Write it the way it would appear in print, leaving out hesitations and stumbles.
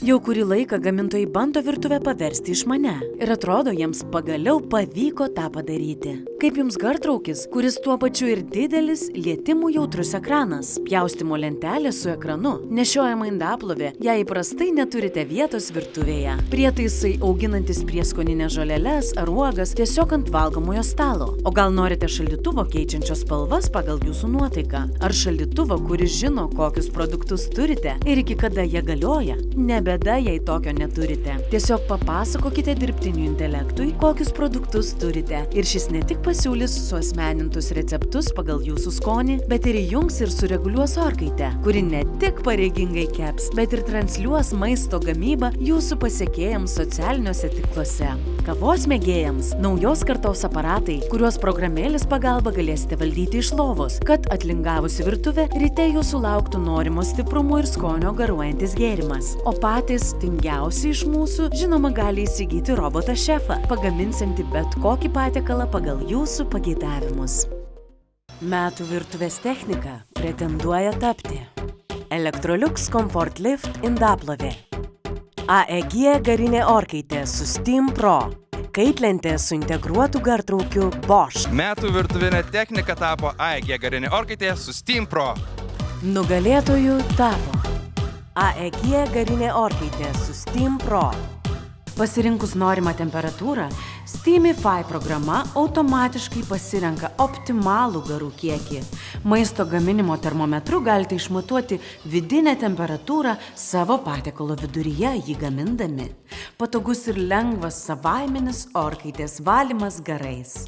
Jau kurį laiką gamintojai bando virtuvę paversti išmania ir atrodo, jiems pagaliau pavyko tą padaryti. Kaip jums gartraukis, kuris tuo pačiu ir didelis, lietimų jautrus ekranas, pjaustimo lentelė su ekranu, nešiojama indaplovė, jei įprastai neturite vietos virtuvėje, prietaisai auginantis prieskoninės žoleles ar uogas tiesiog ant valgomojo stalo. O gal norite šaldytuvo keičiančios spalvas pagal jūsų nuotaiką? Ar šaldytuvo, kuris žino, kokius produktus turite ir iki kada jie galioja? Ne bėda, jei tokio neturite. Tiesiog papasakokite dirbtiniui intelektui, kokius produktus turite. Ir šis ne tik pasiūlys suasmenintus receptus pagal jūsų skonį, bet ir įjungs ir sureguliuos orkaitę, kuri ne tik pareigingai keps, bet ir transliuos maisto gamybą jūsų pasekėjams socialiniuose tinkluose. Kavos mėgėjams naujos kartos aparatai, kuriuos programėlės pagalba galėsite valdyti iš lovos, kad atlingavusi virtuvė ryte jūsų lauktų norimo stiprumo ir skonio garuojantis gėrimas. O patys tingiausi iš mūsų, žinoma, gali įsigyti robotą šefą, pagaminsiantį bet kokį patiekalą pagal jūsų pageidavimus. Metų virtuvės technika pretenduoja tapti Electrolux Comfort Lift indaplovė, AEG garinė orkaitė su Steam Pro, kaitlentė su integruotu gartraukiu Bosch. Metų virtuvinė technika tapo AEG garinė orkaitė su Steam Pro. Nugalėtojų tapo AEG garinė orkaitė su Steam Pro. Pasirinkus norimą temperatūrą, Steamify programa automatiškai pasirenka optimalų garų kiekį. Maisto gaminimo termometru galite išmatuoti vidinę temperatūrą savo patiekalo viduryje jį gamindami. Patogus ir lengvas savaiminis orkaitės valymas garais.